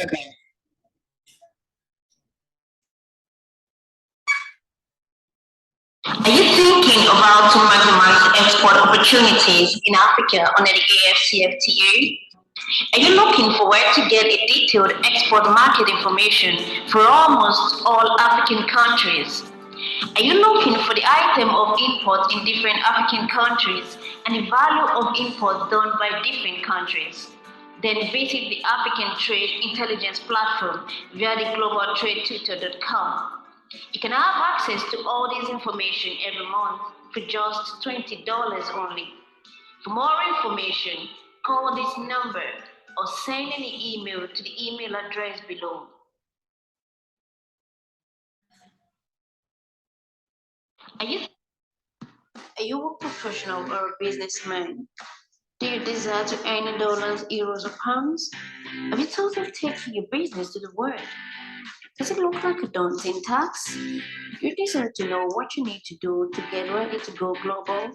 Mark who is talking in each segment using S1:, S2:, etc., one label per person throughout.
S1: Okay.
S2: Are you thinking of how to maximize export opportunities in Africa under the AfCFTA? Are you looking for where to get a detailed export market information for almost all African countries? Are you looking for the item of import in different African countries and the value of imports done by different countries? Then visit the African Trade Intelligence Platform via the globaltradetutor.com. You can have access to all this information every month for just $20 only. For more information, call this number or send an email to the email address below. Are you a professional or a businessman? Do you desire to earn in dollars, euros, or pounds? Have you thought of taking your business to the world? Does it look like a daunting task? You desire to know what you need to do to get ready to go global?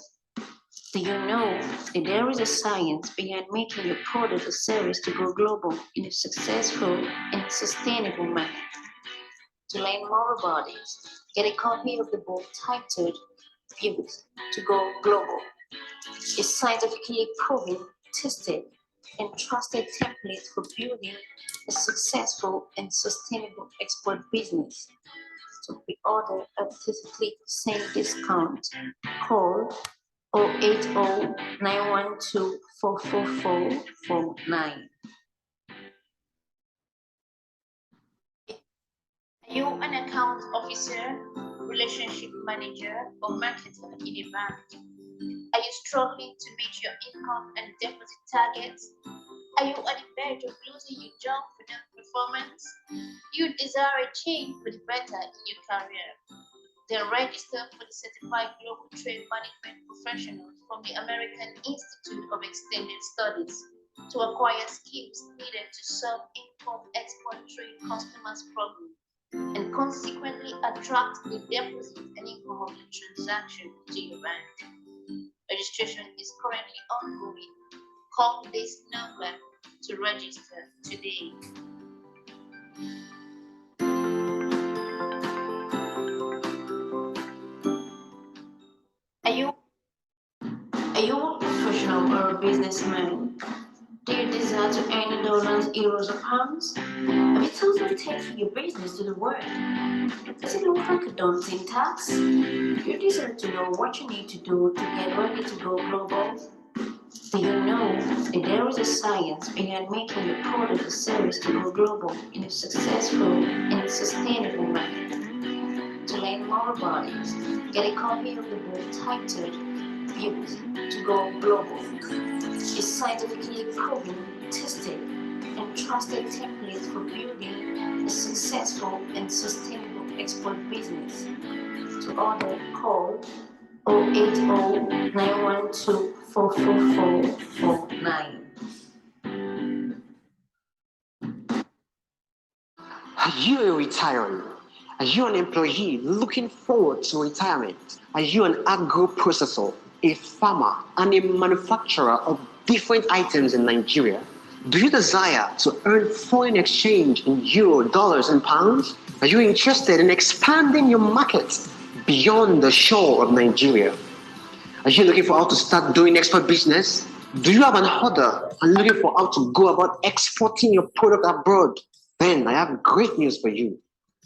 S2: Do you know that there is a science behind making your product or service to go global in a successful and sustainable manner? To learn more about it, get a copy of the book titled Pivot to Go Global. A scientifically proven, tested, and trusted template for building a successful and sustainable export business. To be ordered at 33% discount, call 080-912-44449. Are you an account officer, relationship manager, or marketer in a bank? Are you struggling to meet your income and deposit targets? Are you on the verge of losing your job for non-performance? You desire a change for the better in your career? Then register for the Certified Global Trade Management Professionals from the American Institute of Extended Studies to acquire skills needed to serve import-export trade customers' problems and consequently attract the deposit and income of the transaction to your bank. Registration is currently ongoing. Call this number to register today. Are you a professional or a businessman? Do you desire to earn in dollars, euros, or pounds? Have you thought of taking your business to the world? Does it look like a daunting task? You desire to know what you need to do to get ready to go global? Do you know that there is a science behind making your product or service to go global in a successful and sustainable manner? To learn more about it, get a copy of the book titled Pivot to Go Global. A scientifically proven, tested, and trusted template for building a successful and sustainable export business. To order, call 080-912-44449.
S3: Are you a retiree? Are you an employee looking forward to retirement? Are you an agro processor, a farmer, and a manufacturer of different items in Nigeria? Do you desire to earn foreign exchange in euro, dollars, and pounds? Are you interested in expanding your market beyond the shore of Nigeria? Are you looking for how to start doing export business? Do you have an order and looking for how to go about exporting your product abroad? Then I have great news for you.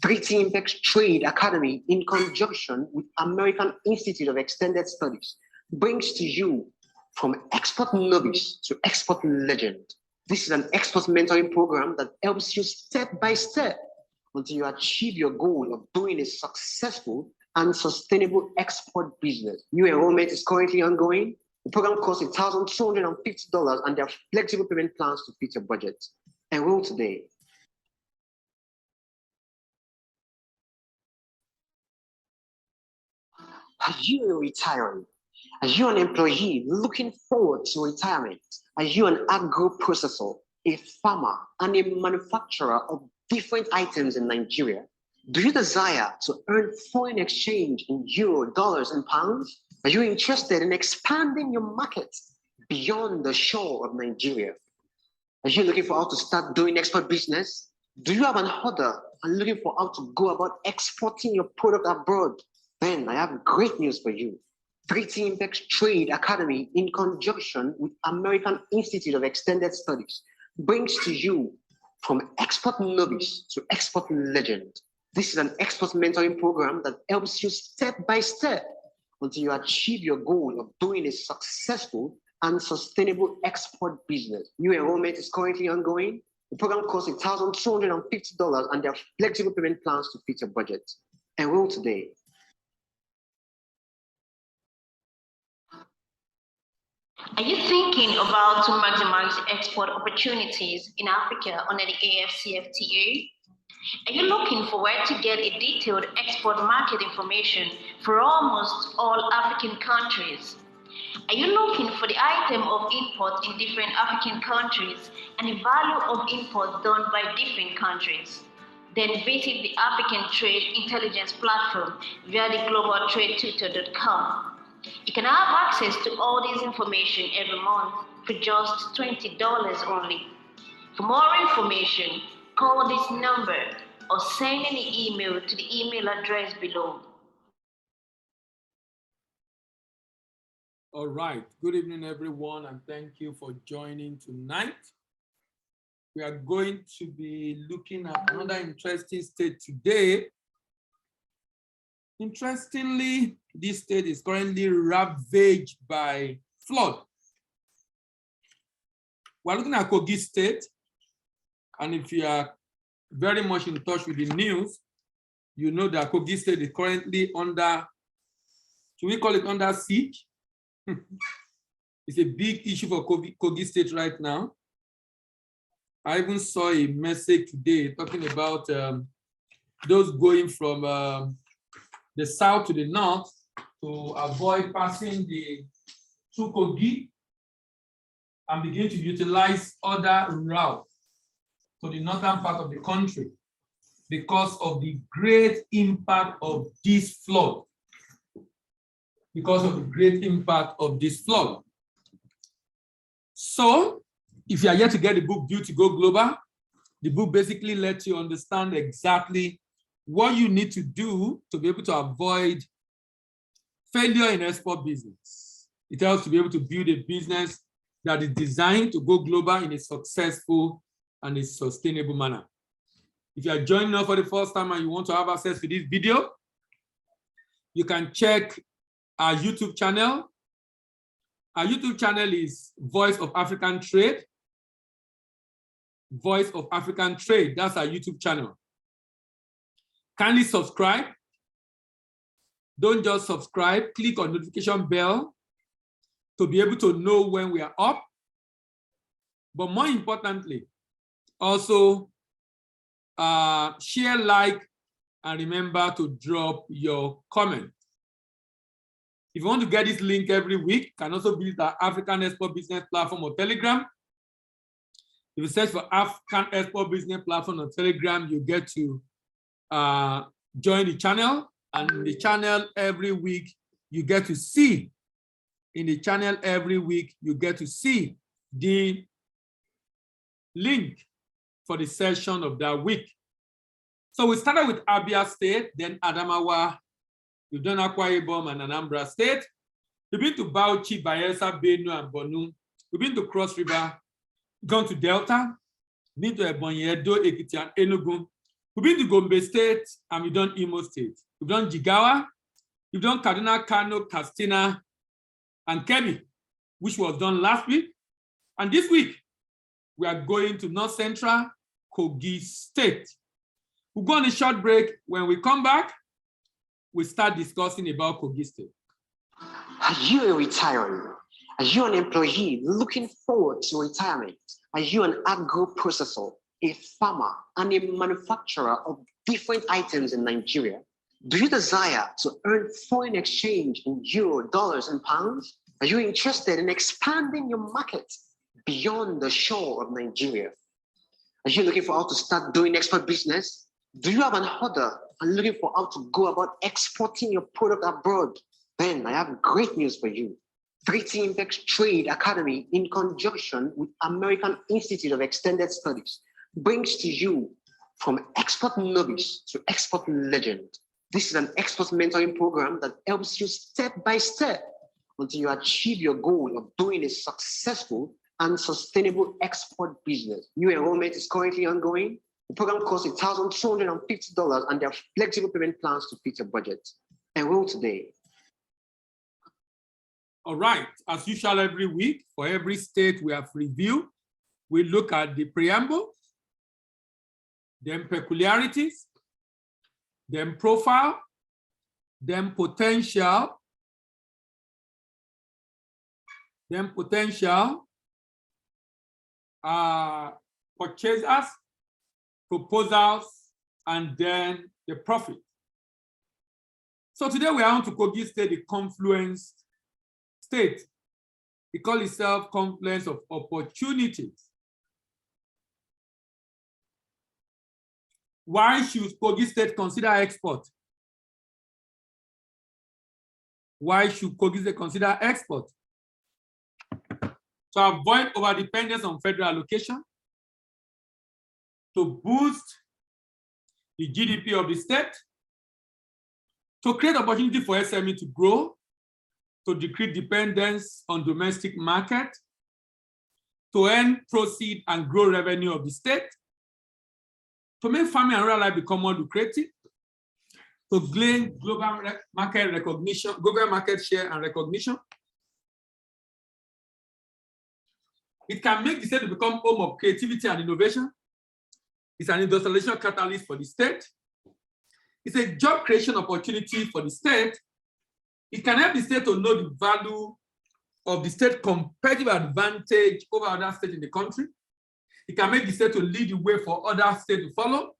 S3: 3T Impex Trade Academy, in conjunction with American Institute of Extended Studies, brings to you from export novice to export legend. This is an export mentoring program that helps you step by step until you achieve your goal of doing a successful and sustainable export business. New enrollment is currently ongoing. The program costs $1,250 and there are flexible payment plans to fit your budget. Enroll today. Are you a retiree? Are you an employee looking forward to retirement? Are you an agro processor, a farmer, and a manufacturer of different items in Nigeria? Do you desire to earn foreign exchange in euro, dollars, and pounds? Are you interested in expanding your market beyond the shore of Nigeria? Are you looking for how to start doing export business? Do you have an order and looking for how to go about exporting your product abroad? Then I have great news for you. 3T Impex Trade Academy, in conjunction with American Institute of Extended Studies, brings to you from export novice to export legend. This is an export mentoring program that helps you step by step until you achieve your goal of doing a successful and sustainable export business. New enrollment is currently ongoing. The program costs $1,250 and there are flexible payment plans to fit your budget. Enroll today.
S2: Are you thinking about to maximize export opportunities in Africa under the AfCFTA? Are you looking for where to get a detailed export market information for almost all African countries? Are you looking for the item of import in different African countries and the value of import done by different countries? Then visit the African Trade Intelligence Platform via the globaltradetutor.com. You can have access to all this information every month for just $20 only. For more information, call this number or send an email to the email address below.
S1: All right. Good evening, everyone, and thank you for joining tonight. We are going to be looking at another interesting state today. Interestingly, this state is currently ravaged by flood. We're looking at Kogi State, and if you are very much in touch with the news, you know that Kogi State is currently under, should we call it under siege? It's a big issue for Kogi State right now. I even saw a message today talking about those going from the south to the north to avoid passing through Kogi and begin to utilize other routes to the northern part of the country because of the great impact of this flood. Because of the great impact of this flood. So, if you are yet to get the book Due to Go Global, the book basically lets you understand exactly what you need to do to be able to avoid failure in export business. It helps to be able to build a business that is designed to go global in a successful and a sustainable manner. If you are joining us for the first time and you want to have access to this video, you can check our YouTube channel. Our YouTube channel is Voice of African Trade. Voice of African Trade, that's our YouTube channel. Kindly subscribe. Don't just subscribe, click on notification bell to be able to know when we are up. But more importantly, also share, like, and remember to drop your comment. If you want to get this link every week, you can also visit our African Export Business Platform or Telegram. If you search for African Export Business Platform or Telegram, you get to join the channel. And in the channel every week, you get to see. In the channel every week, you get to see the link for the session of that week. So we started with Abia State, then Adamawa. We've done Akwa Ibom and Anambra State. We've been to Bauchi, Bayelsa, Benue, and Borno. We've been to Cross River, gone to Delta, been to Ebonyi, Edo, Ekiti, and Enugu. We've been to Gombe State, and we've done Imo State. We've done Jigawa, we've done Kaduna, Kano, Katsina, and Kebbi, which was done last week. And this week, we are going to North Central Kogi State. We'll go on a short break. When we come back, we start discussing about Kogi State.
S3: Are you a retiree? Are you an employee looking forward to retirement? Are you an agro-processor, a farmer, and a manufacturer of different items in Nigeria? Do you desire to earn foreign exchange in euro, dollars, and pounds? Are you interested in expanding your market beyond the shore of Nigeria? Are you looking for how to start doing export business? Do you have an order and looking for how to go about exporting your product abroad? Then I have great news for you. Treaty Impex Trade Academy, in conjunction with American Institute of Extended Studies, brings to you from export novice to export legend. This is an export mentoring program that helps you step by step until you achieve your goal of doing a successful and sustainable export business. New enrollment is currently ongoing. The program costs $1,250 and there are flexible payment plans to fit your budget. Enroll today.
S1: All right, as usual every week, for every state we have reviewed, we look at the preamble, then peculiarities, then profile, then potential, purchasers, proposals, and then the profit. So today we are on to Kogi State, the confluence state. It calls itself confluence of opportunities. Why should Kogi State consider export? Why should Kogi State consider export? To avoid overdependence on federal allocation, to boost the GDP of the state, to create opportunity for SME to grow, to decrease dependence on domestic market, to earn proceed and grow revenue of the state, to make farming and rural life become more lucrative, to gain global market recognition, global market share and recognition. It can make the state to become home of creativity and innovation. It's an industrialization catalyst for the state. It's a job creation opportunity for the state. It can help the state to know the value of the state competitive advantage over other states in the country. It can make the state to lead the way for other states to follow.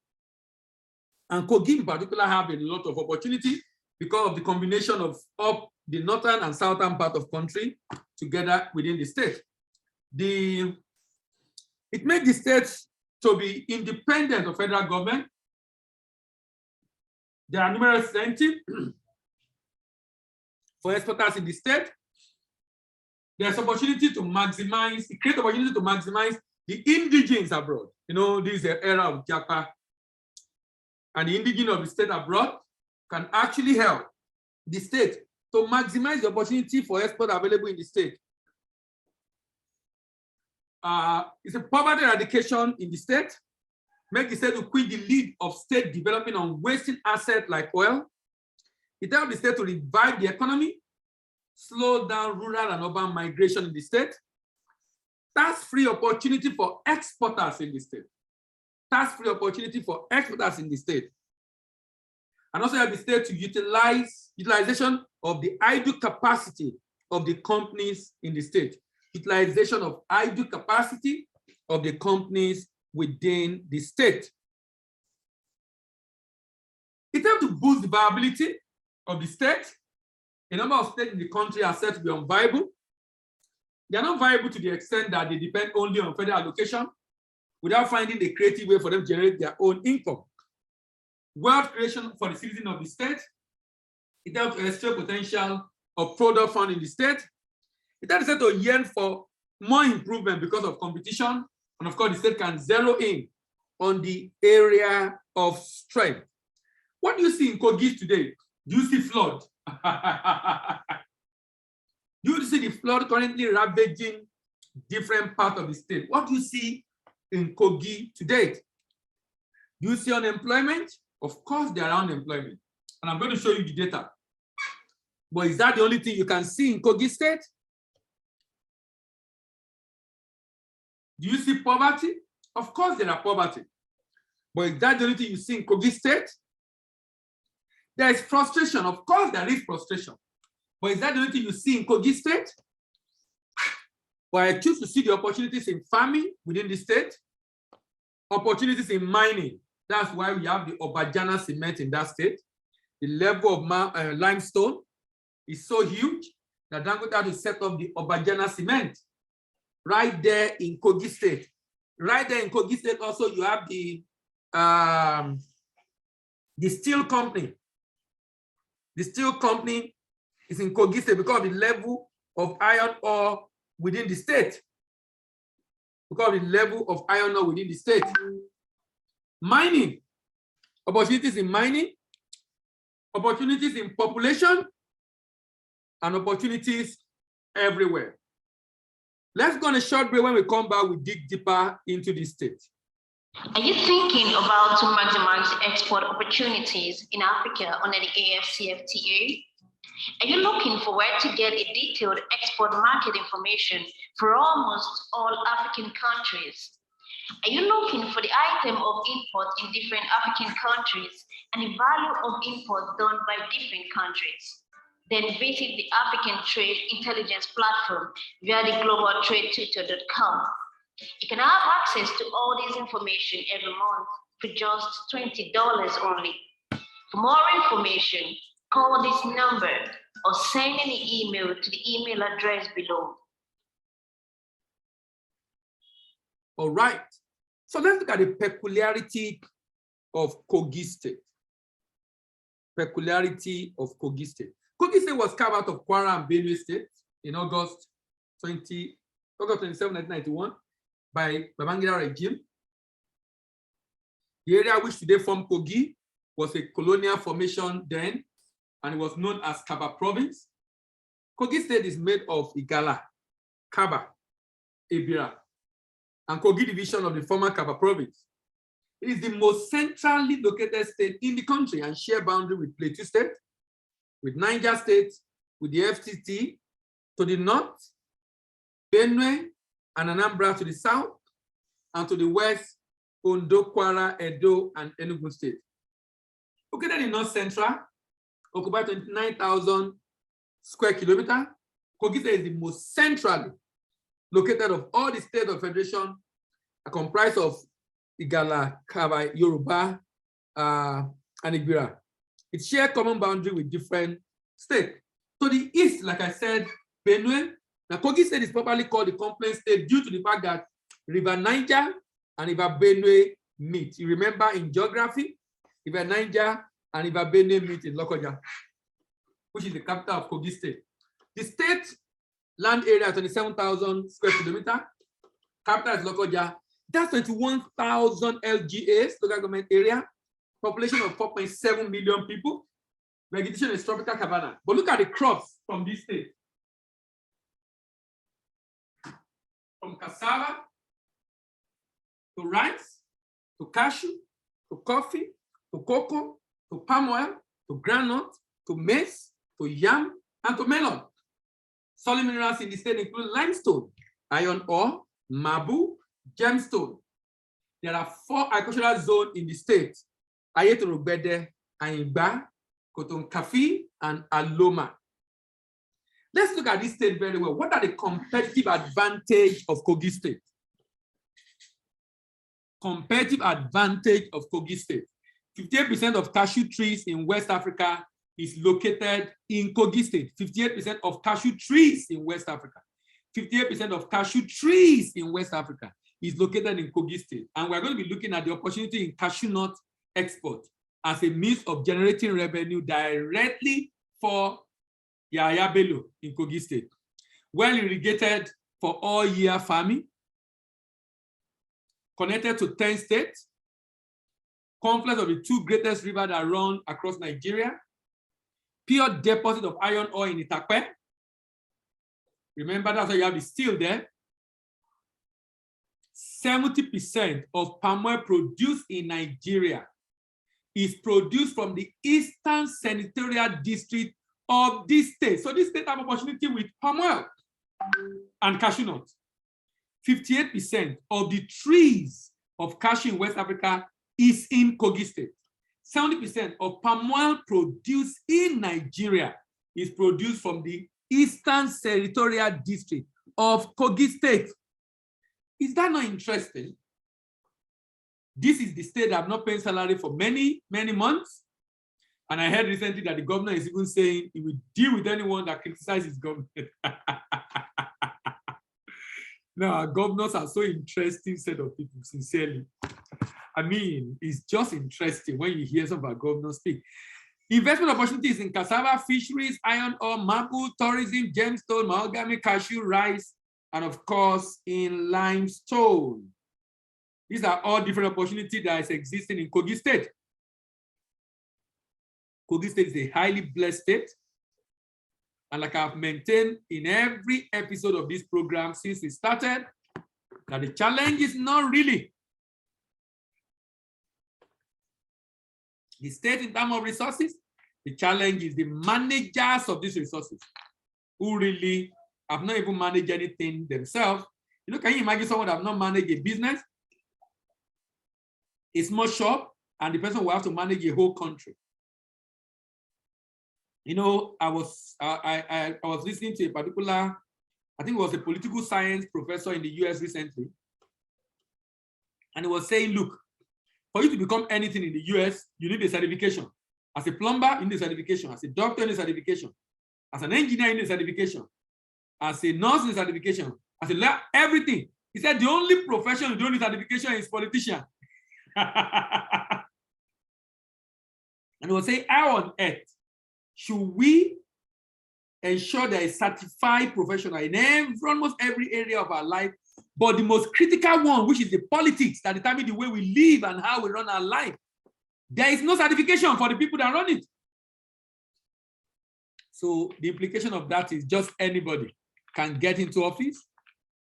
S1: And Kogi in particular have a lot of opportunity because of the combination of up the northern and southern part of country together within the state. It makes the state to be independent of federal government. There are numerous incentives for exporters in the state. There's opportunity to maximize, it creates opportunity to maximize the indigenes abroad. You know, this is the era of Japa. And the indigene of the state abroad can actually help the state to maximize the opportunity for export available in the state. It's a poverty eradication in the state, make the state to quit the lead of state developing on wasting assets like oil. It helps the state to revive the economy, slow down rural and urban migration in the state. That's free opportunity for exporters in the state. That's free opportunity for exporters in the state. And also help the state to utilization of the idle capacity of the companies in the state. Utilization of idle capacity of the companies within the state. It helps to boost the viability of the state. A number of states in the country are said to be unviable. They are not viable to the extent that they depend only on federal allocation without finding a creative way for them to generate their own income. Wealth creation for the citizen of the state. It helps to extract potential of product found in the state. It helps the state to yearn for more improvement because of competition. And of course, the state can zero in on the area of strength. What do you see in Kogi today? Do you see flood? Do you see the flood currently ravaging different parts of the state? What do you see in Kogi today? Do you see unemployment? Of course, there are unemployment. And I'm going to show you the data. But is that the only thing you can see in Kogi State? Do you see poverty? Of course, there are poverty. But is that the only thing you see in Kogi State? There is frustration. Of course, there is frustration. But is that the only thing you see in Kogi State? But I choose to see the opportunities in farming within the state, opportunities in mining. That's why we have the Obajana cement in that state. The level of limestone is so huge that Dangote had to set up the Obajana cement right there in Kogi State. Right there in Kogi State also you have the steel company. The steel company is in Kogi State because of the level of iron ore within the state because of the level of iron ore within the state. Mining, opportunities in mining, opportunities in population, and opportunities everywhere. Let's go on a short break. When we come back, we dig deeper into this state.
S2: Are you thinking about to maximize export opportunities in Africa under the AfCFTA? Are you looking for where to get a detailed export market information for almost all African countries? Are you looking for the item of import in different African countries and the value of import done by different countries? Then visit the African Trade Intelligence Platform via the globaltradetutor.com. You can have access to all this information every month for just $20 only. For more information, call this number or send an email to the email address below.
S1: All right. So let's look at the peculiarity of Kogi State. Peculiarity of Kogi State. Kogi State was carved out of Kwara and Benue State in August 27, 1991 by Babangida regime. The area which today formed Kogi was a colonial formation then, and it was known as Kaba province. Kogi State is made of Igala, Kaba, Ebira, and Kogi division of the former Kaba province. It is the most centrally located state in the country and share boundary with Plateau State, with Niger State, with the FCT to the north, Benue and Anambra to the south, and to the west, Ondo, Kwara, Edo, and Enugu State. Located in North Central, occupied 29,000 square kilometers, Kogi State is the most centrally located of all the states of federation, comprised of Igala, Kaba, Yoruba, and Ibira. It shares common boundary with different states. To the east, like I said, Benue. Now, Kogi State is properly called the complex state due to the fact that River Niger and River Benue meet. You remember in geography, River Niger and River Benue meet in Lokoja, which is the capital of Kogi State. The state land area, 27,000 square kilometers. Capital is Lokoja. That's 21,000 LGAs, local government area. Population of 4.7 million people. Vegetation is tropical savanna. But look at the crops from this state. From cassava to rice, to cashew, to coffee, to cocoa, to palm oil, to groundnut, to maize, to yam, and to melon. Solid minerals in the state include limestone, iron ore, marble, gemstone. There are 4 agricultural zones in the state: Ayetorobede, Ayimba, Kotonkafi, and Aloma. Let's look at this state very well. What are the competitive advantage of Kogi State? Competitive advantage of Kogi State. 58% of cashew trees in West Africa is located in Kogi State. 58% of cashew trees in West Africa. 58% of cashew trees in West Africa is located in Kogi State. And we're going to be looking at the opportunity in cashew nut export as a means of generating revenue directly for Yaya Bello in Kogi State. Well irrigated for all year farming, connected to 10 states, confluence of the 2 greatest rivers that run across Nigeria, pure deposit of iron ore in Itakpe. Remember, that's why you have the steel there. 70% of palm oil produced in Nigeria is produced from the Eastern Senatorial District of this state. So this state have opportunity with palm oil and cashew nuts. 58% of the trees of cashew in West Africa is in Kogi State. 70% of palm oil produced in Nigeria is produced from the Eastern Senatorial District of Kogi State. Is that not interesting? This is the state that have not paid salary for many, many months. And I heard recently that the governor is even saying he will deal with anyone that criticizes government. Now, our governors are so interesting set of people, sincerely. I mean, it's just interesting when you hear some of our governors speak. Investment opportunities in cassava, fisheries, iron ore, marble, tourism, gemstone, mahogany, cashew, rice, and of course, in limestone. These are all different opportunities that is existing in Kogi State. Kogi State is a highly blessed state. And like I've maintained in every episode of this program since we started, that the challenge is not really the state in terms of resources. The challenge is the managers of these resources who really have not even managed anything themselves. You know, can you imagine someone that have not managed a business, a small shop, and the person will have to manage a whole country? You know, I was listening to a particular, I think it was a political science professor in the US recently, and he was saying, look, for you to become anything in the US, you need a certification. As a plumber, you need a certification. As a doctor, you need a certification. As an engineer, you need a certification. As a nurse, you need a certification. As a lawyer, everything. He said the only profession you don't need certification is politician. And he was saying, how on earth should we ensure there is certified professional in almost every area of our life, but the most critical one, which is the politics that determine the way we live and how we run our life, there is no certification for the people that run it. So the implication of that is just anybody can get into office.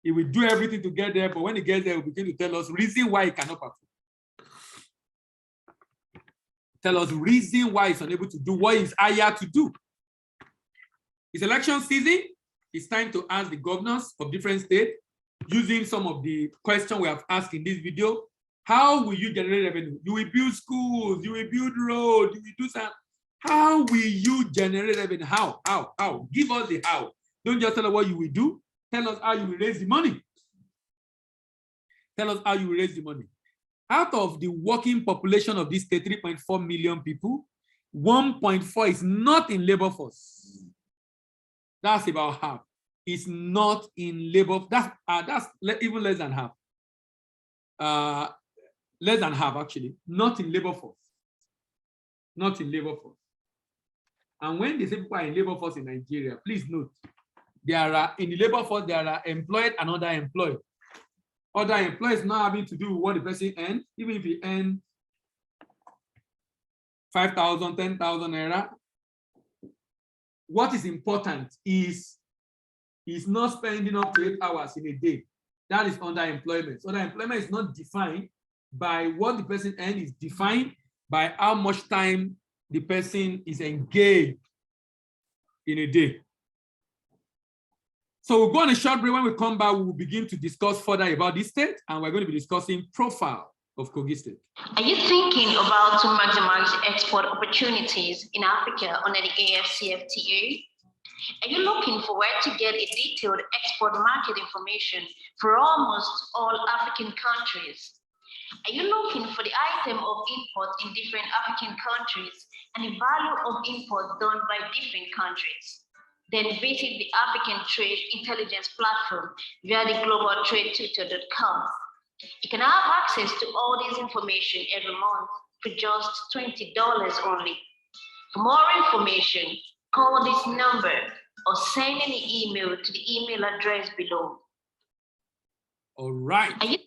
S1: He will do everything to get there, but when he gets there, he will begin to tell us reason why he cannot perform. Tell us reason why he's unable to do what he's hired to do. It's election season. It's time to ask the governors of different states, using some of the questions we have asked in this video. How will you generate revenue? You will build schools, you will build roads, you will do something. How will you generate revenue? How? How? Give us the how. Don't just tell us what you will do. Tell us how you will raise the money. Tell us how you will raise the money. Out of the working population of this state, 3.4 million people, 1.4 is not in labor force. That's about half. It's not in labor. That's even less than half. Less than half, actually. Not in labor force. Not in labor force. And when they say people are in labor force in Nigeria, please note, there are in the labor force, there are employed and underemployed. Other employees not having to do with what the person earns, even if he earns 5,000, 10,000 naira. What is important is he's not spending up to 8 hours in a day. That is underemployment. So underemployment is not defined by what the person earns, it's defined by how much time the person is engaged in a day. So we'll go on a short break. When we come back, we will begin to discuss further about this state, and we're going to be discussing profile of Kogi State.
S2: Are you thinking about to maximize export opportunities in Africa under the AfCFTA? Are you looking for where to get a detailed export market information for almost all African countries? Are you looking for the item of import in different African countries and the value of import done by different countries? Then visit the African Trade Intelligence Platform via the globaltradetutor.com. You can have access to all this information every month for just $20 only. For more information, call this number or send an email to the email address below.
S1: All right.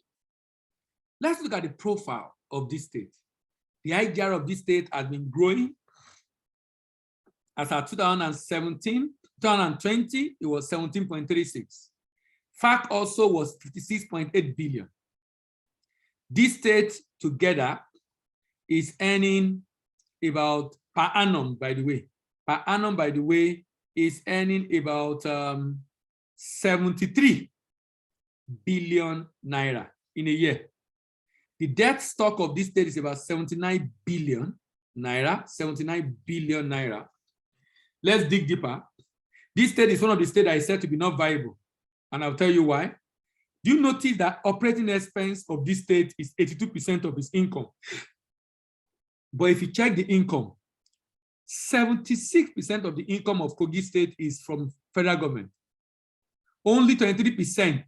S1: Let's look at the profile of this state. The IGR of this state has been growing. As of 2017, 2020, it was 17.36. FAC also was 56.8 billion. This state together is earning about per annum, by the way, is earning about 73 billion naira in a year. The debt stock of this state is about 79 billion naira, 79 billion naira. Let's dig deeper. This state is one of the states that is said to be not viable, and I'll tell you why. Do you notice that operating expense of this state is 82% of its income? But if you check the income, 76% of the income of Kogi State is from federal government. Only 23%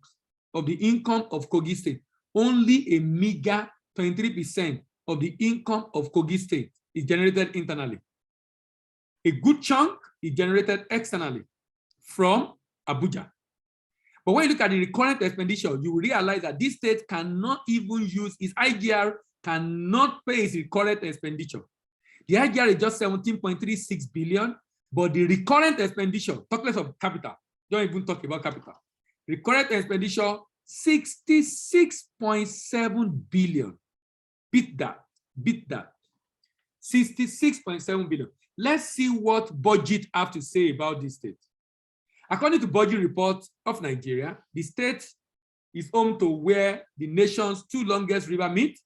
S1: of the income of Kogi State, only a meager 23% of the income of Kogi State is generated internally. A good chunk is generated externally from Abuja. But when you look at the recurrent expenditure, you will realize that this state cannot even use its IGR, cannot pay its recurrent expenditure. The IGR is just 17.36 billion, but the recurrent expenditure, talk less of capital, don't even talk about capital. Recurrent expenditure, 66.7 billion. Beat that. 66.7 billion. Let's see what budget have to say about this state. According to budget report of Nigeria, the state is home to where the nation's two longest river meet,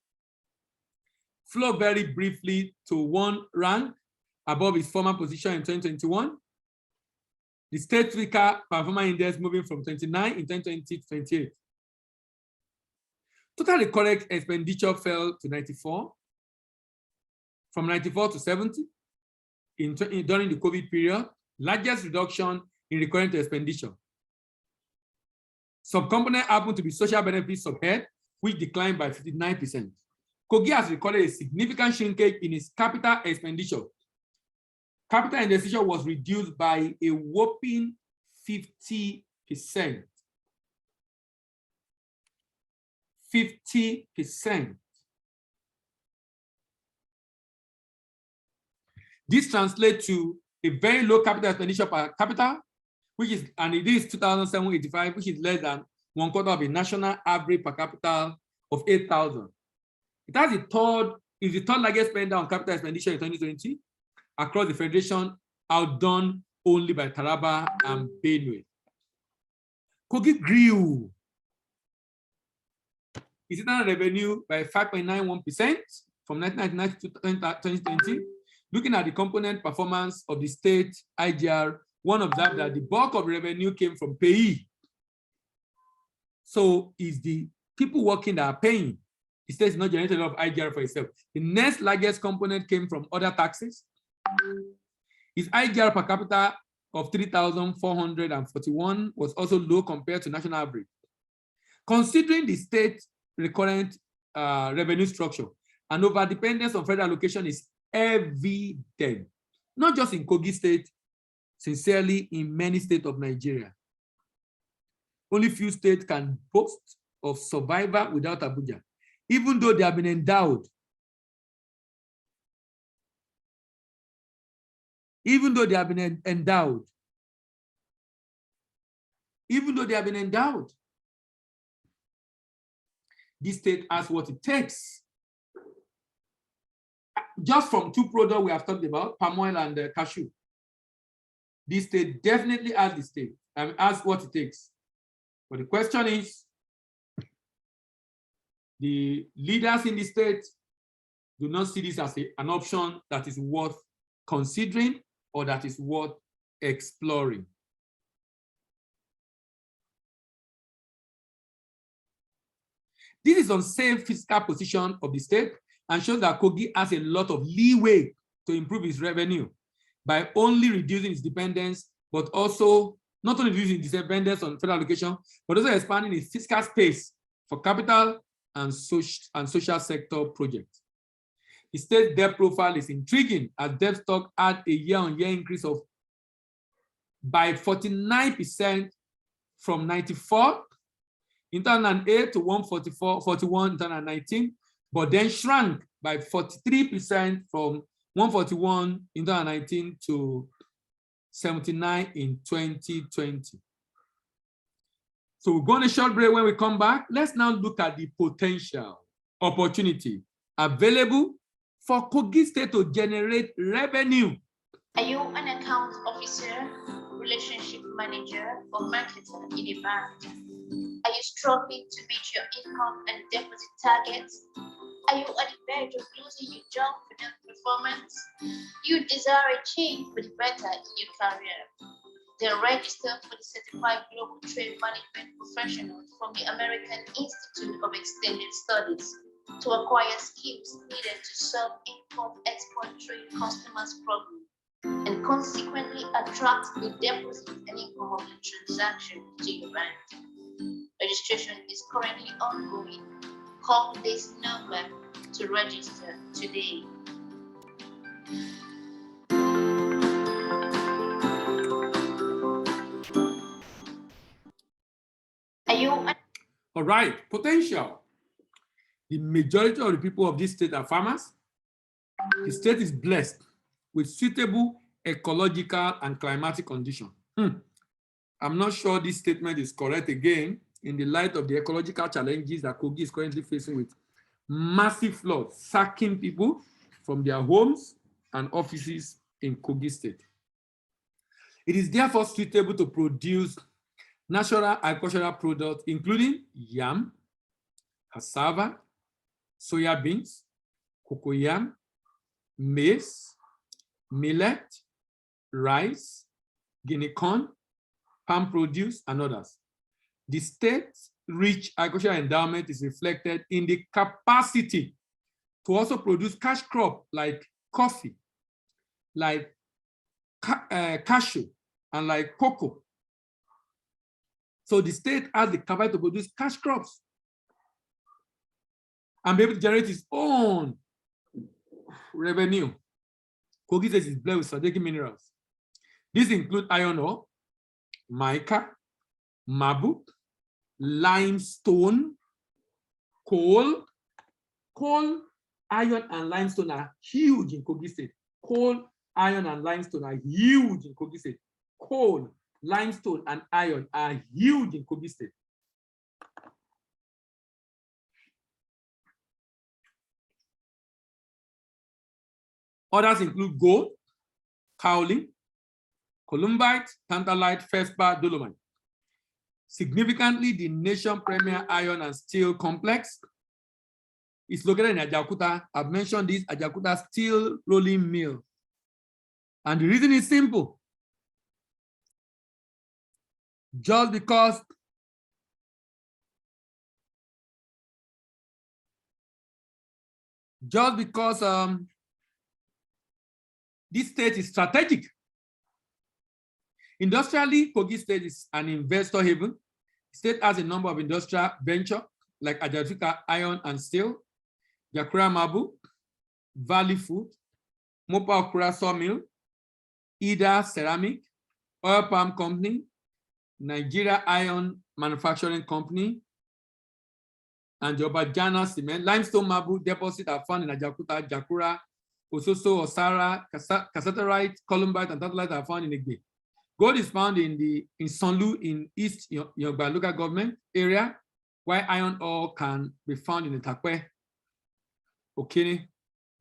S1: flow very briefly to one rank above its former position in 2021. The state Rica performance index moving from 29 in 2020 to 28. Total recurrent expenditure fell to 94, from 94 to 70 during the COVID period, largest reduction in recurrent expenditure. Subcomponent happened to be social benefits subhead, which declined by 59%. Kogi has recorded a significant shrinkage in its capital expenditure. Capital expenditure was reduced by a whopping 50%. 50%. This translates to a very low capital expenditure per capita, which is, and it is 2,785, which is less than 1/4 of a national average per capita of 8,000. It has the third largest spender on capital expenditure in 2020 across the federation, outdone only by Taraba and Benue. Kogi grew its internal revenue by 5.91% from 1999 to 2020. Looking at the component performance of the state IGR, one observed that the bulk of revenue came from payee. So it's the people working that are paying. The state is not generating a lot of IGR for itself. The next largest component came from other taxes. Its IGR per capita of 3,441 was also low compared to national average. Considering the state recurrent revenue structure, and overdependence on federal allocation is evident, not just in Kogi State, sincerely in many states of Nigeria. Only few states can boast of survival without Abuja, even though they have been endowed. Even though they have been endowed. Even though they have been endowed. This state has what it takes. Just from two products we have talked about, palm oil and cashew. This state definitely has what it takes. But the question is, the leaders in the state do not see this as an option that is worth considering or that is worth exploring. This is unsafe fiscal position of the state and shows that Kogi has a lot of leeway to improve its revenue by only reducing its dependence, but also not only reducing its dependence on federal allocation, but also expanding its fiscal space for capital and social sector projects. The state debt profile is intriguing as debt stock had a year-on-year increase of by 49% from 94 in 2008 to 141 in 2019, but then shrank by 43% from 141 in 2019 to 79 in 2020. So we're going to short break. When we come back, let's now look at the potential opportunity available for Kogi State to generate revenue.
S2: Are you an account officer, relationship manager, or marketer in a bank? Are you struggling to meet your income and deposit targets? Are you at the verge of losing your job for non-performance? You desire a change for the better in your career? Then register for the Certified Global Trade Management Professional from the American Institute of Extended Studies to acquire skills needed to serve import-export trade customers' problems and consequently attract the deposit and income of the transaction to your bank. Registration is currently ongoing. Call this number to register today.
S1: All right, potential. The majority of the people of this state are farmers. The state is blessed with suitable ecological and climatic conditions. I'm not sure this statement is correct again in the light of the ecological challenges that Kogi is currently facing with massive floods, sacking people from their homes and offices in Kogi State. It is therefore suitable to produce natural agricultural products, including yam, cassava, soya beans, cocoyam, maize, millet, rice, guinea corn, palm produce, and others. The state's rich agricultural endowment is reflected in the capacity to also produce cash crop like coffee, like cashew, and like cocoa. So the state has the capacity to produce cash crops and be able to generate its own revenue. Kogi State is blessed with strategic minerals. These include iron ore, mica, marble, limestone, coal. Coal, iron, and limestone are huge in Kogi State. Coal, iron, and limestone are huge in Kogi State. Coal, limestone, and iron are huge in Kogi State. Others include gold, kaolin, columbite, tantalite, feldspar, dolomite. Significantly, the nation premier iron and steel complex is located in Ajaokuta. I've mentioned this Ajaokuta steel rolling mill. And the reason is simple. Just because this state is strategic. Industrially, Kogi State is an investor haven. The state has a number of industrial ventures like Ajaokuta Iron and Steel, Jakura Mabu, Valley Food, Mopa Okura Sawmill, Ida Ceramic, Oil Palm Company, Nigeria Iron Manufacturing Company, and the Obajana Cement. Limestone marble deposits are found in Ajaokuta, Jakura, Ososo, Osara, Cassiterite, Columbite, and Tantalite are found in Igbe. Gold is found in Sonlu in East Yoruba local government area, while iron ore can be found in the Takwe. Okay.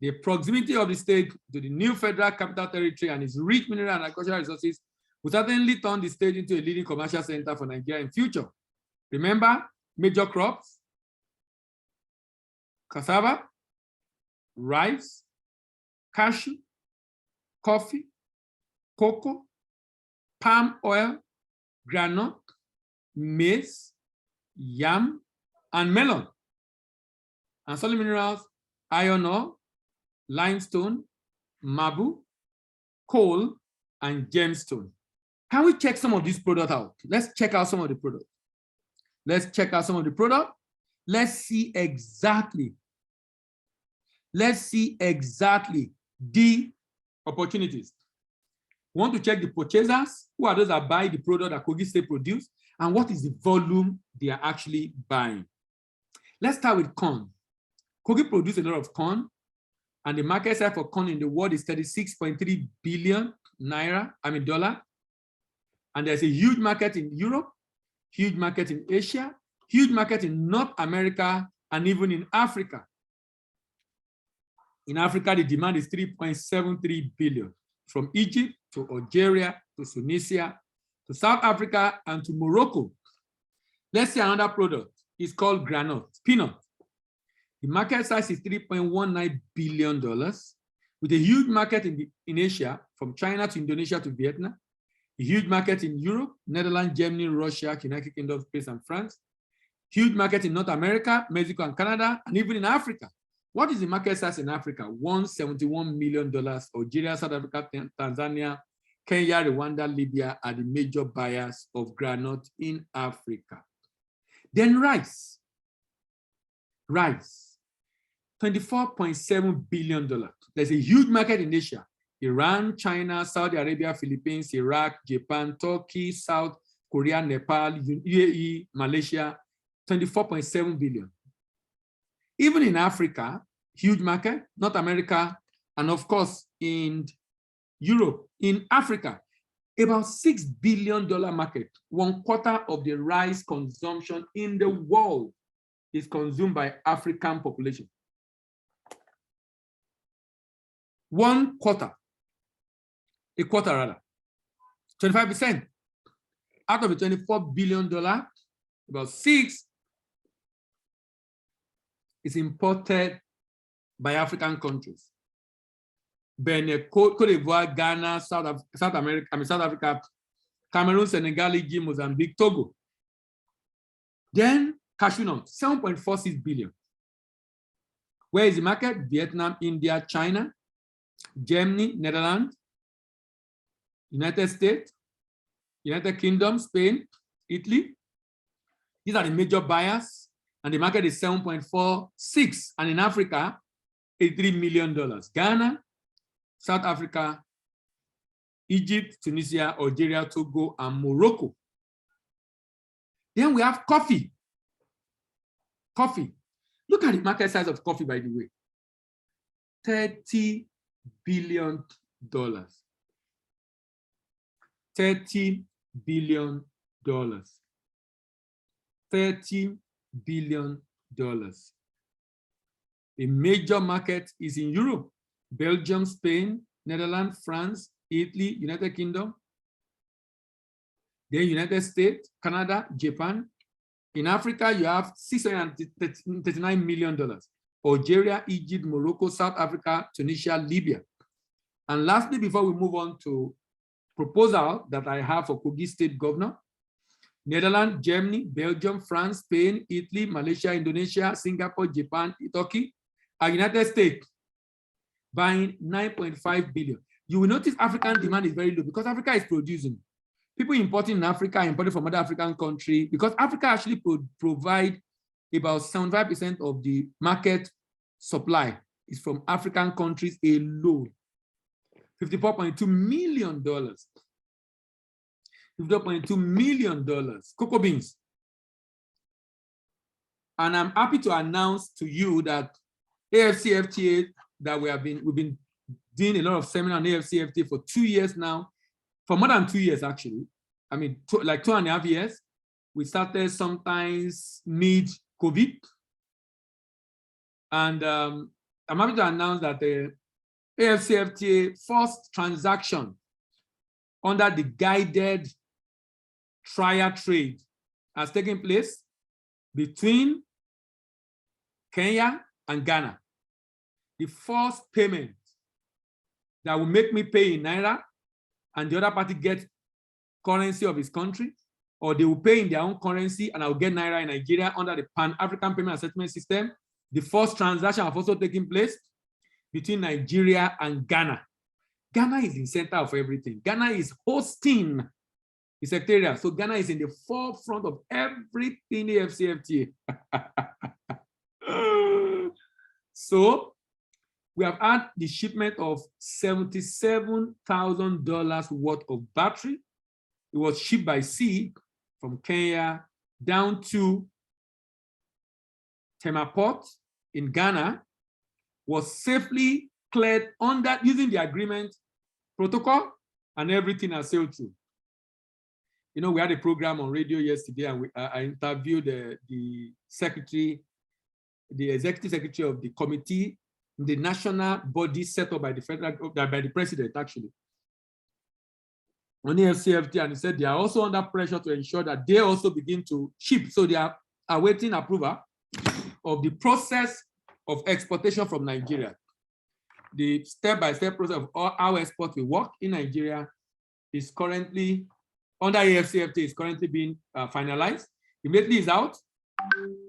S1: The proximity of the state to the new federal capital territory and its rich mineral and agricultural resources will certainly turn the state into a leading commercial center for Nigeria in future. Remember, major crops: cassava, rice, cashew, coffee, cocoa, palm oil, granite, maize, yam, and melon. And solid minerals: iron ore, limestone, marble, coal, and gemstone. Can we check some of these products out? Let's check out some of the products. Let's see exactly the opportunities. We want to check the purchasers. Who are those that buy the product that Kogi State produce, and what is the volume they are actually buying? Let's start with corn. Kogi produces a lot of corn, and the market size for corn in the world is 36.3 billion dollar. And there's a huge market in Europe, huge market in Asia, huge market in North America, and even in Africa. In Africa, the demand is 3.73 billion, from Egypt to Algeria to Tunisia to South Africa and to Morocco. Let's see another product. It's called granite, peanut. The market size is $3.19 billion, with a huge market in Asia, from China to Indonesia to Vietnam, a huge market in Europe, Netherlands, Germany, Russia, United Kingdom, Spain, and France, huge market in North America, Mexico, and Canada, and even in Africa. What is the market size in Africa? $171 million. Algeria, South Africa, Tanzania, Kenya, Rwanda, Libya are the major buyers of granite in Africa. Then rice. Rice, $24.7 billion. There's a huge market in Asia. Iran, China, Saudi Arabia, Philippines, Iraq, Japan, Turkey, South Korea, Nepal, UAE, Malaysia, 24.7 billion. Even in Africa, huge market, North America, and of course in Europe, in Africa, about $6 billion market. 1/4 of the rice consumption in the world is consumed by African population. 1/4, a quarter rather, 25%. Out of the $24 billion, about 6 is imported by African countries. Benin, Cote d'Ivoire, Ghana, South Africa, Cameroon, Senegal, Egypt, Mozambique, Togo. Then cashew nuts, 7.46 billion. Where is the market? Vietnam, India, China, Germany, Netherlands, United States, United Kingdom, Spain, Italy. These are the major buyers, and the market is 7.46. And in Africa, $83 million. Ghana, South Africa, Egypt, Tunisia, Algeria, Togo, and Morocco. Then we have coffee. Coffee. Look at the market size of coffee, by the way. $30 billion. $30 billion. $30 billion. The major market is in Europe. Belgium, Spain, Netherlands, France, Italy, United Kingdom, then United States, Canada, Japan. In Africa, you have $639 million. Algeria, Egypt, Morocco, South Africa, Tunisia, Libya. And lastly, before we move on to proposal that I have for Kogi State Governor, Netherlands, Germany, Belgium, France, Spain, Italy, Malaysia, Indonesia, Singapore, Japan, Turkey, and United States buying 9.5 billion. You will notice African demand is very low because Africa is producing. People importing in Africa are importing from other African countries because Africa actually provide about 75% of the market supply is from African countries alone. $54.2 million. $54.2 million. Cocoa beans. And I'm happy to announce to you that AfCFTA, that we've been doing a lot of seminar on AfCFTA for 2 years now, for more than 2 years actually. I mean, like 2.5 years. We started sometimes mid-COVID. And I'm happy to announce that the AfCFTA first transaction under the guided trial trade has taken place between Kenya and Ghana. The first payment that will make me pay in Naira and the other party get currency of his country, or they will pay in their own currency and I'll get Naira in Nigeria under the Pan-African Payment and Settlement System. The first transaction has also taken place between Nigeria and Ghana. Ghana is in the center of everything. Ghana is hosting the secretariat. So Ghana is in the forefront of everything AfCFTA. So we have had the shipment of $77,000 worth of battery. It was shipped by sea from Kenya down to Tema Port in Ghana, was safely cleared under using the agreement protocol, and everything has sailed through. You know, we had a program on radio yesterday, and I interviewed the secretary, the executive secretary of the committee, the national body set up by the federal, by the president actually, on the AfCFTA, and he said they are also under pressure to ensure that they also begin to ship. So they are awaiting approval of the process of exportation from Nigeria. The step-by-step process of how export will work in Nigeria is currently, under AfCFTA, is currently being finalized. Immediately it's out,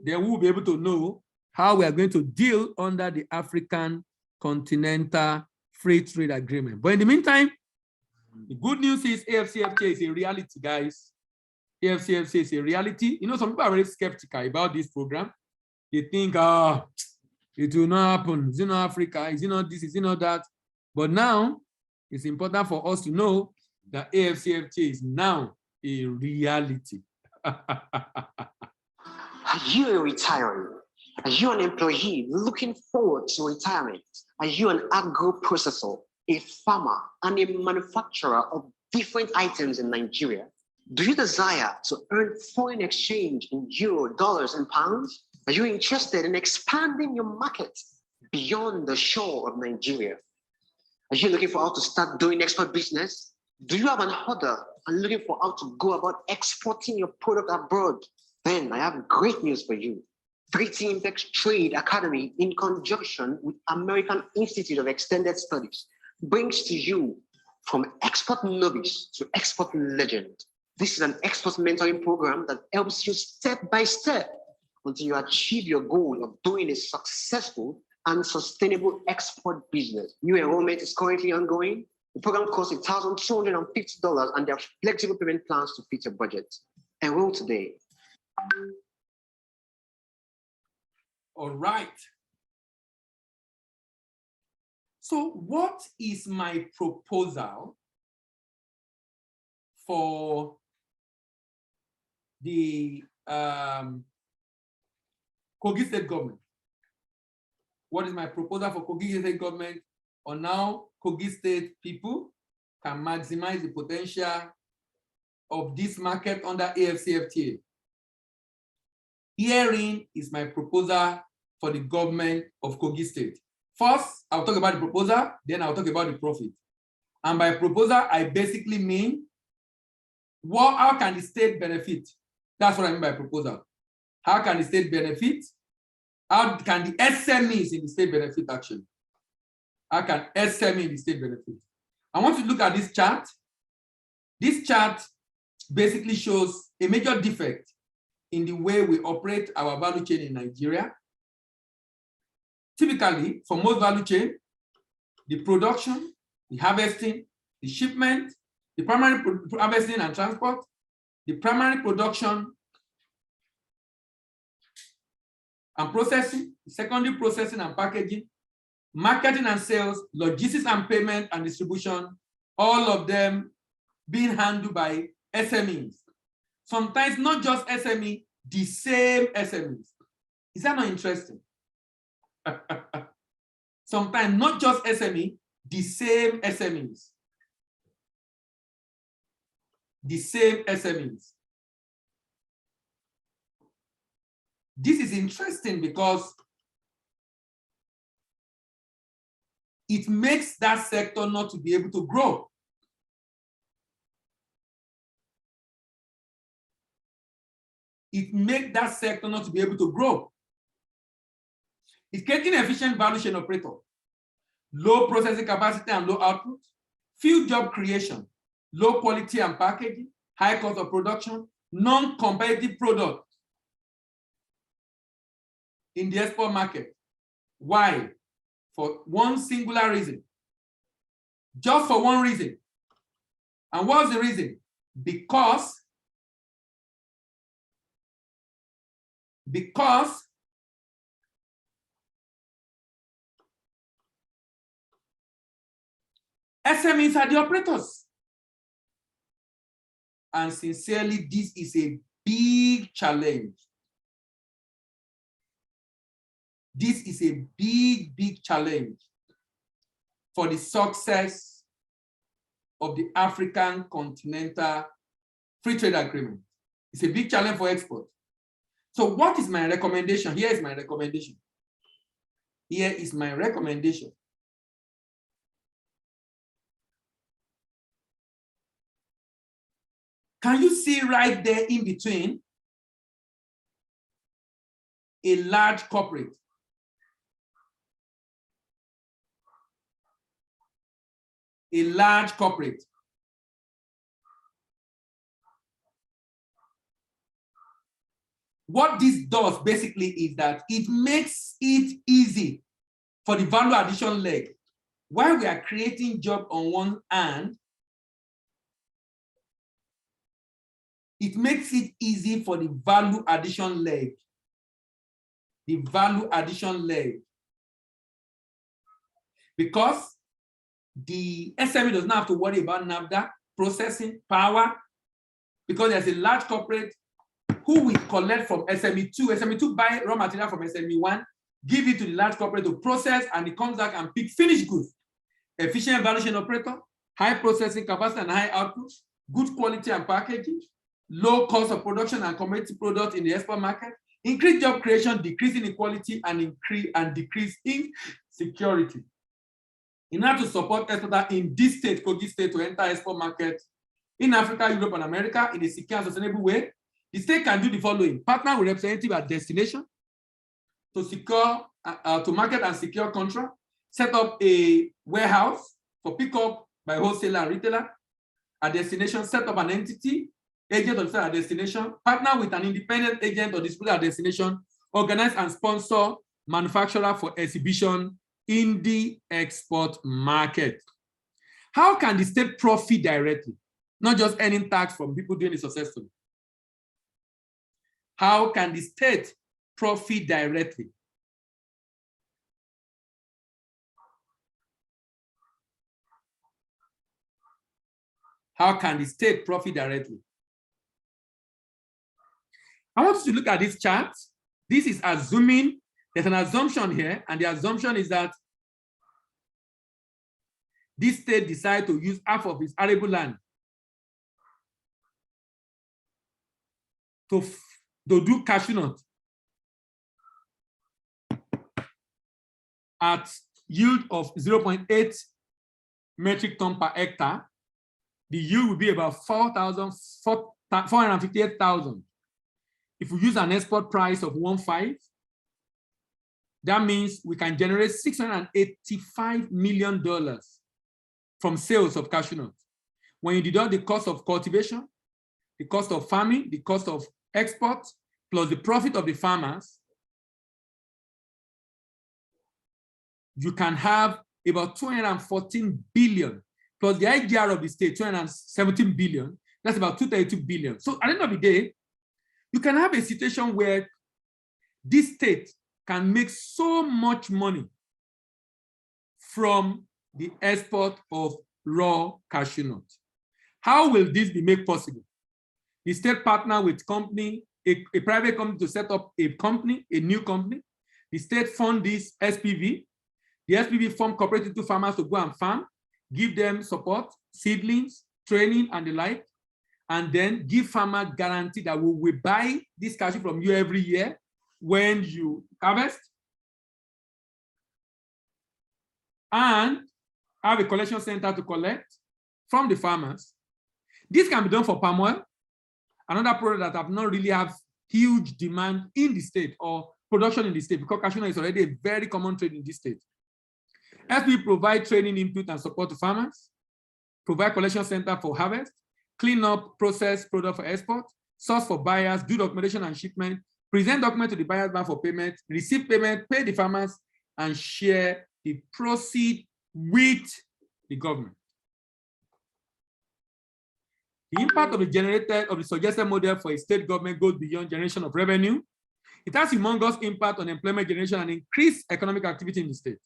S1: then we will be able to know how we are going to deal under the African Continental Free Trade Agreement. But in the meantime, the good news is AfCFTA is a reality, guys. AfCFTA is a reality. You know, some people are very skeptical about this program. They think, it will not happen. Is it not Africa? Is it not this? Is it not that? But now, it's important for us to know that AfCFTA is now a reality.
S3: Are you a retiree? Are you an employee looking forward to retirement? Are you an agro-processor, a farmer, and a manufacturer of different items in Nigeria? Do you desire to earn foreign exchange in euro, dollars, and pounds? Are you interested in expanding your market beyond the shore of Nigeria? Are you looking for how to start doing export business? Do you have an order and looking for how to go about exporting your product abroad? Then I have great news for you. 3T Impex Trade Academy, in conjunction with American Institute of Extended Studies, brings to you from export novice to export legend. This is an export mentoring program that helps you step by step until you achieve your goal of doing a successful and sustainable export business. New enrollment is currently ongoing. The program costs $1,250 and there are flexible payment plans to fit your budget. Enroll today.
S1: All right. So what is my proposal for the Kogi State government? What is my proposal for Kogi State government on how Kogi State people can maximize the potential of this market under AfCFTA? Herein is my proposal for the government of Kogi State. First, I'll talk about the proposal, then I'll talk about the profit. And by proposal, I basically mean how can the state benefit? That's what I mean by proposal. How can the state benefit? How can the SMEs in the state benefit actually? How can SME in the state benefit? I want to look at this chart. This chart basically shows a major defect in the way we operate our value chain in Nigeria. Typically, for most value chain, the production, the harvesting, the shipment, the primary harvesting and transport, the primary production and processing, the secondary processing and packaging, marketing and sales, logistics and payment and distribution, all of them being handled by SMEs. Sometimes not just SME, the same SMEs. Is that not interesting? Sometimes not just SME, the same SMEs. The same SMEs. This is interesting because it makes that sector not to be able to grow. It makes that sector not to be able to grow. It's creating an efficient value chain operator, low processing capacity and low output, few job creation, low quality and packaging, high cost of production, non-competitive product in the export market. Why? For one singular reason. Just for one reason. And what's the reason? Because SMEs are the operators. And sincerely, this is a big challenge. This is a big, big challenge for the success of the African Continental Free Trade Agreement. It's a big challenge for export. So what is my recommendation? Here is my recommendation. Here is my recommendation. Can you see right there in between a large corporate? A large corporate. What this does basically is that it makes it easy for the value addition leg. While we are creating job on one hand, it makes it easy for the value addition leg. The value addition leg. Because the SME does not have to worry about NAFTA, processing, power, because there's a large corporate who will collect from SME2. SME2 buy raw material from SME1, give it to the large corporate to process, and it comes back and pick finished goods. Efficient valuation operator, high processing capacity and high output, good quality and packaging, low cost of production and commodity products in the export market, increase job creation, decrease inequality, and decrease insecurity. In order to support exporters in this state, Kogi state, to enter export market in Africa, Europe, and America in a secure and sustainable way, the state can do the following: partner with representative at destination to secure, to market and secure contract, set up a warehouse for pickup by wholesaler and retailer at destination, set up an entity, agent or at destination, partner with an independent agent or distributor at destination, organize and sponsor manufacturer for exhibition in the export market. How can the state profit directly, not just earning tax from people doing it successfully? How can the state profit directly? How can the state profit directly? I want you to look at this chart. This is assuming, there's an assumption here, and the assumption is that this state decides to use half of its arable land to do cashew nut at yield of 0.8 metric ton per hectare. The yield will be about 458,000. If we use an export price of 1.5, that means we can generate $685 million from sales of cashew nuts. When you deduct the cost of cultivation, the cost of farming, the cost of export, plus the profit of the farmers, you can have about 214 billion, plus the IGR of the state, 217 billion, that's about 232 billion. So at the end of the day, you can have a situation where this state can make so much money from the export of raw cashew nuts. How will this be made possible? The state partner with company, a private company to set up a company, a new company. The state fund this SPV. The SPV form cooperative to farmers to go and farm, give them support, seedlings, training, and the like, and then give farmer guarantee that we will buy this cashew from you every year when you harvest, and have a collection center to collect from the farmers. This can be done for palm oil, another product that have not really have huge demand in the state or production in the state, because cashew nut is already a very common trade in this state. As we provide training, input, and support to farmers, provide collection center for harvest, clean up, process product for export, source for buyers, do documentation and shipment, present document to the buyers bank for payment, receive payment, pay the farmers, and share the proceed with the government. The impact of the suggested model for a state government goes beyond generation of revenue. It has humongous impact on employment generation and increased economic activity in the state.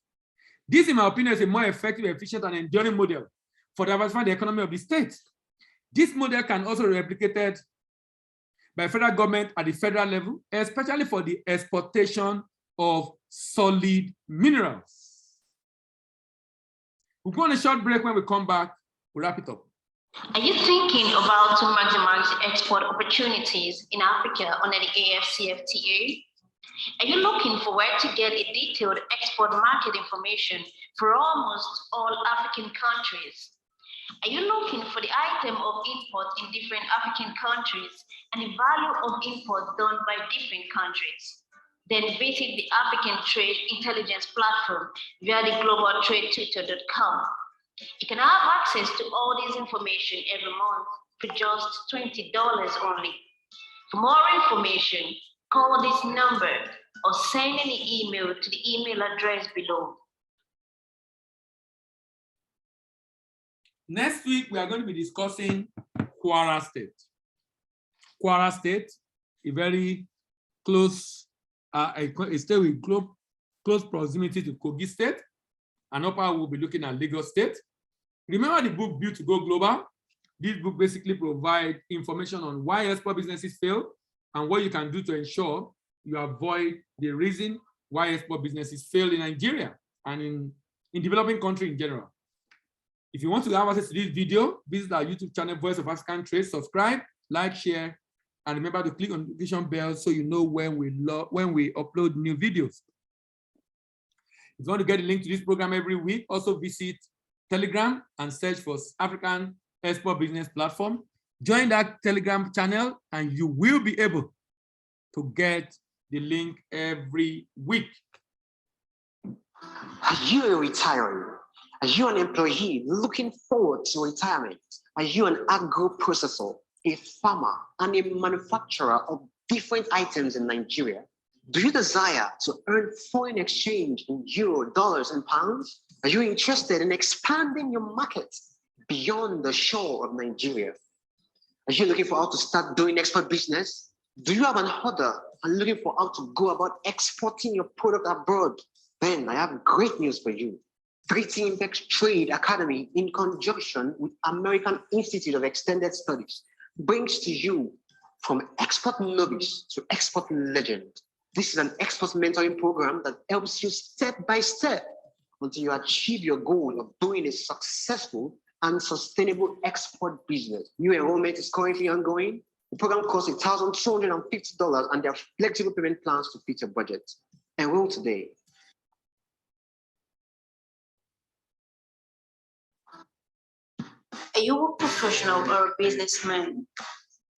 S1: This, in my opinion, is a more effective, efficient, and enduring model for diversifying the economy of the state. This model can also be replicated by federal government at the federal level, especially for the exportation of solid minerals. We'll go on a short break. When we come back, we'll wrap it up.
S2: Are you thinking about to maximize export opportunities in Africa under the AfCFTA? Are you looking for where to get a detailed export market information for almost all African countries? Are you looking for the item of import in different African countries and the value of import done by different countries? Then visit the African Trade Intelligence Platform via the globaltradetutor.com. You can have access to all this information every month for just $20 only. For more information, call this number or send an email to the email address below.
S1: Next week, we are going to be discussing Kwara State. Kwara State, a very close, a state with close proximity to Kogi State, and upper we'll be looking at Lagos State. Remember the book Built to Go Global? This book basically provides information on why export businesses fail, and what you can do to ensure you avoid the reason why export businesses fail in Nigeria and in developing countries in general. If you want to have access to this video, visit our YouTube channel, Voice of African Trade, subscribe, like, share, and remember to click on the notification bell so you know when we upload new videos. If you want to get a link to this program every week, also visit Telegram and search for African Export Business Platform. Join that Telegram channel and you will be able to get the link every week.
S3: Are you a retiree? Are you an employee looking forward to retirement? Are you an agro-processor, a farmer, and a manufacturer of different items in Nigeria? Do you desire to earn foreign exchange in euro, dollars, and pounds? Are you interested in expanding your market beyond the shore of Nigeria? Are you looking for how to start doing export business? Do you have an order and looking for how to go about exporting your product abroad? Then I have great news for you. 3T Impex Trade Academy, in conjunction with American Institute of Extended Studies, brings to you from export novice to export legend. This is an export mentoring program that helps you step by step until you achieve your goal of doing a successful and sustainable export business. New enrollment is currently ongoing. The program costs $1,250 and there are flexible payment plans to fit your budget. Enroll today.
S2: Are you a professional or a businessman?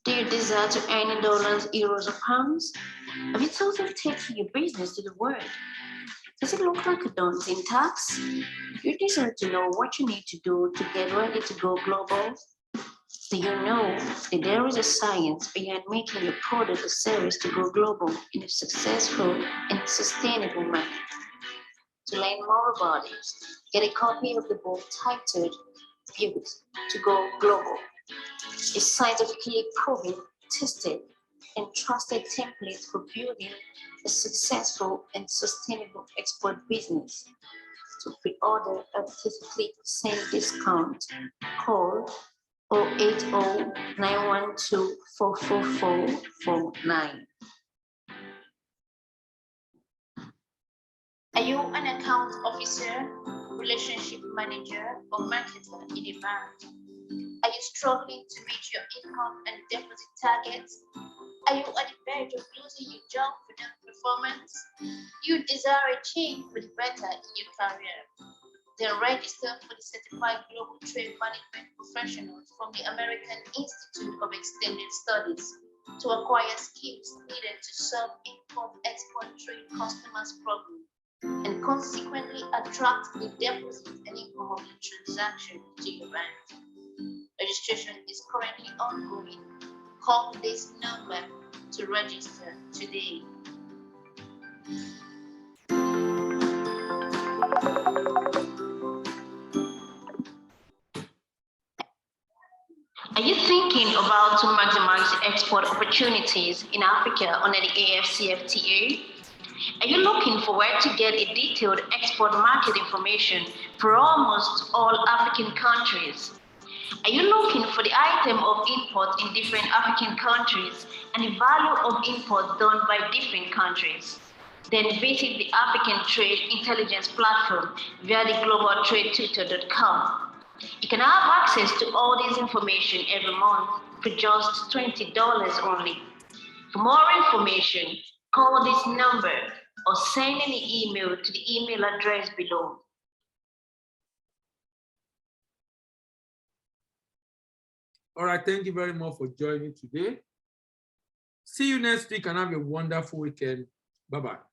S2: Do you desire to earn in dollars, euros, or pounds? Have you thought of taking your business to the world? Does it look like a daunting task? You desire to know what you need to do to get ready to go global? Do you know that there is a science behind making your product or service to go global in a successful and sustainable manner? To learn more about it, get a copy of the book titled Pivot to Go Global, a scientifically proven, tested, and trusted template for building a successful and sustainable export business. To pre-order a 33% discount, call 080-912-44449. Are you an account officer, relationship manager, or marketer in a bank? Are you struggling to reach your income and deposit targets? Are you at the verge of losing your job for non-performance? You desire a change for the better in your career? Then register for the Certified Global Trade Management Professionals from the American Institute of Extended Studies to acquire skills needed to serve import-export trade customers' problems and consequently attract the deposit and income of the transaction to your bank. Registration is currently ongoing. Call this number to register today. Are you thinking about to maximize export opportunities in Africa under the AfCFTA? Are you looking for where to get a detailed export market information for almost all African countries? Are you looking for the item of import in different African countries and the value of import done by different countries? Then visit the African Trade Intelligence Platform via the globaltradetutor.com. You can have access to all this information every month for just $20 only. For more information, call this number or send an email to the email address below.
S1: All right, thank you very much for joining today. See you next week and have a wonderful weekend. Bye-bye.